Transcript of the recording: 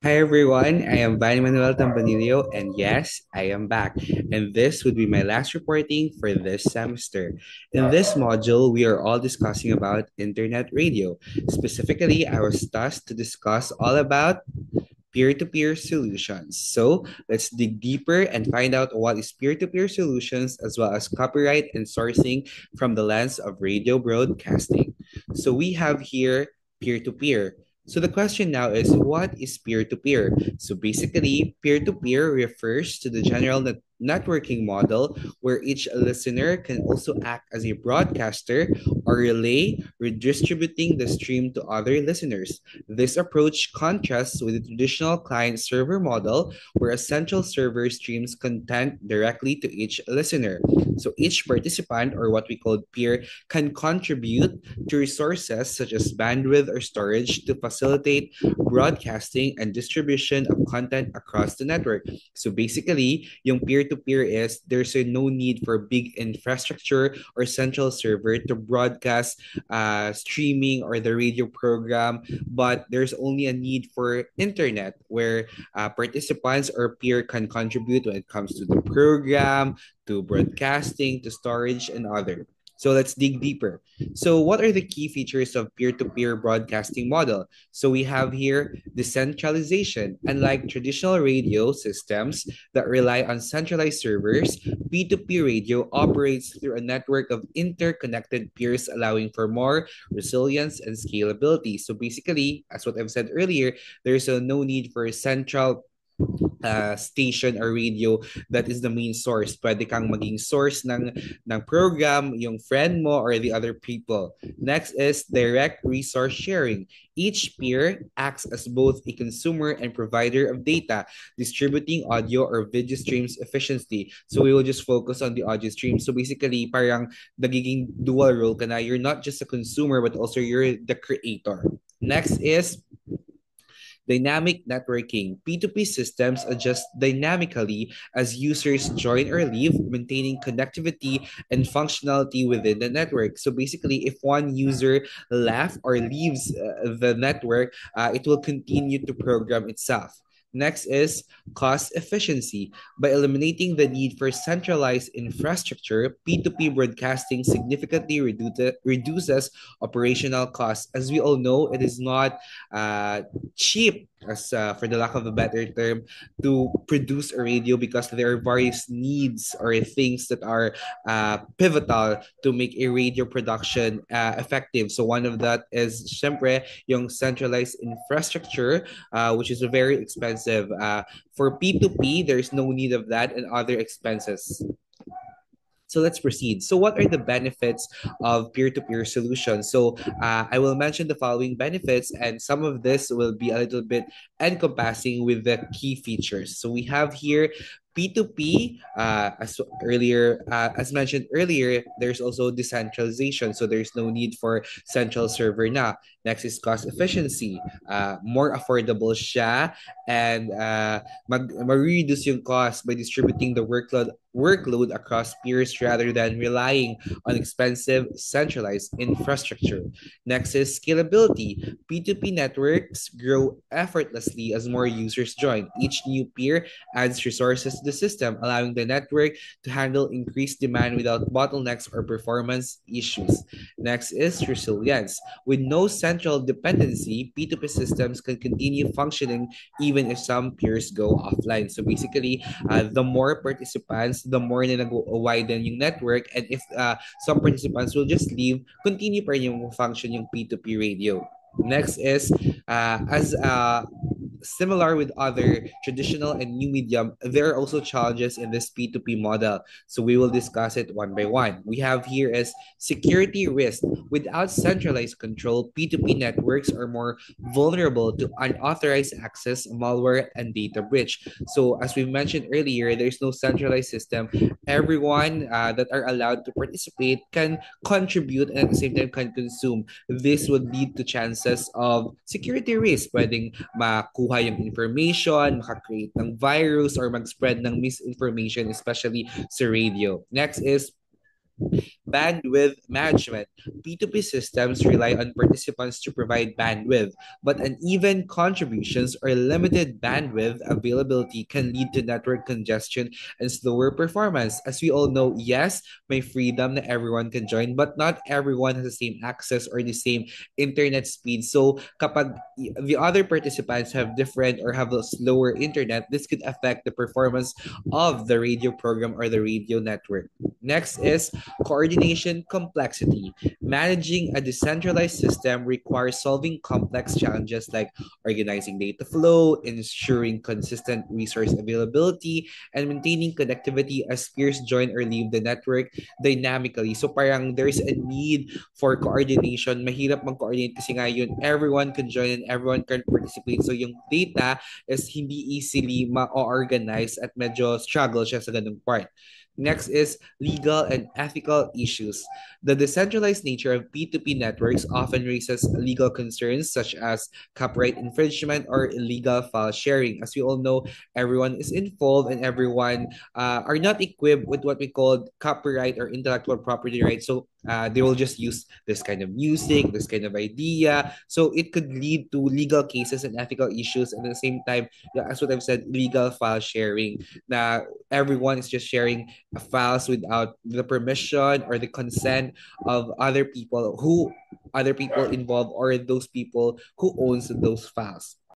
Hi everyone, I am Vanny Manuel Tambanillo, and yes, I am back. And this would be my last reporting for this semester. In this module, we are all discussing about internet radio. Specifically, I was tasked to discuss all about peer-to-peer solutions. So let's dig deeper and find out what is peer-to-peer solutions as well as copyright and sourcing from the lens of radio broadcasting. So we have here peer-to-peer. So the question now is, what is peer-to-peer? So basically, peer-to-peer refers to the general networking model where each listener can also act as a broadcaster or relay, redistributing the stream to other listeners. This approach contrasts with the traditional client-server model where a central server streams content directly to each listener. So each participant, or what we call peer, can contribute to resources such as bandwidth or storage to facilitate broadcasting and distribution of content across the network. So basically, yung peer-to-peer is there's no need for big infrastructure or central server to broadcast streaming or the radio program, but there's only a need for internet where participants or peer can contribute when it comes to the program, to broadcasting, to storage, and other. So let's dig deeper. So what are the key features of peer-to-peer broadcasting model? So we have here decentralization. Unlike traditional radio systems that rely on centralized servers, P2P radio operates through a network of interconnected peers, allowing for more resilience and scalability. So basically, as what I've said earlier, there's no need for a central station or radio that is the main source. Pwede kang maging source ng program, yung friend mo or the other people. Next is direct resource sharing. Each peer acts as both a consumer and provider of data, distributing audio or video streams efficiently. So we will just focus on the audio stream. So basically, parang nagiging dual role ka na. You're not just a consumer, but also you're the creator. Next is dynamic networking. P2P systems adjust dynamically as users join or leave, maintaining connectivity and functionality within the network. So basically, if one user left or leaves the network, it will continue to program itself. Next is cost efficiency. By eliminating the need for centralized infrastructure, P2P broadcasting significantly reduces operational costs. As we all know, it is not cheap, as for the lack of a better term, to produce a radio because there are various needs or things that are pivotal to make a radio production effective. So one of that is syempre yung centralized infrastructure, which is very expensive. For P2P, there's no need of that and other expenses. So let's proceed. So what are the benefits of peer-to-peer solutions? So I will mention the following benefits, and some of this will be a little bit encompassing with the key features. So we have here P2P, as mentioned earlier, there's also decentralization. So there's no need for central server now. Next is cost efficiency. More affordable siya and mag-reduce yung cost by distributing the workload across peers rather than relying on expensive centralized infrastructure. Next is scalability. P2P networks grow effortlessly as more users join. Each new peer adds resources to the system, allowing the network to handle increased demand without bottlenecks or performance issues. Next is resilience. With no central dependency, P2P systems can continue functioning even if some peers go offline. So basically, the more participants, the more na nag-widen yung network. And if some participants will just leave, continue pa rin yung function yung P2P radio. Next is, as similar with other traditional and new medium, there are also challenges in this P2P model. So we will discuss it one by one. We have here is security risk. Without centralized control, P2P networks are more vulnerable to unauthorized access, malware, and data breach. So as we mentioned earlier, there's no centralized system. Everyone that are allowed to participate can contribute and at the same time can consume. This would lead to chances of security risk. Pwedeng makuha yung information, makakreate ng virus, or mag-spread ng misinformation, especially sa radio. Next is Bandwidth management. P2P systems rely on participants to provide bandwidth, but uneven contributions or limited bandwidth availability can lead to network congestion and slower performance. As we all know, yes, may freedom that everyone can join, but not everyone has the same access or the same internet speed. So kapag the other participants have different or have a slower internet, this could affect the performance of the radio program or the radio network. Next is coordination complexity. Managing a decentralized system requires solving complex challenges like organizing data flow, ensuring consistent resource availability, and maintaining connectivity as peers join or leave the network dynamically. So parang there's a need for coordination. Mahirap mag-coordinate kasi nga yun, everyone can join and everyone can participate. So yung data is hindi easily ma-organize at medyo struggle siya sa ganung part. Next is legal and ethical issues. The decentralized nature of P2P networks often raises legal concerns such as copyright infringement or illegal file sharing. As we all know, everyone is involved and everyone are not equipped with what we call copyright or intellectual property rights. So they will just use this kind of music, this kind of idea. So it could lead to legal cases and ethical issues. And at the same time, yeah, as what I've said, legal file sharing. Na everyone is just sharing files without the permission or the consent of other people involved or those people who owns those files.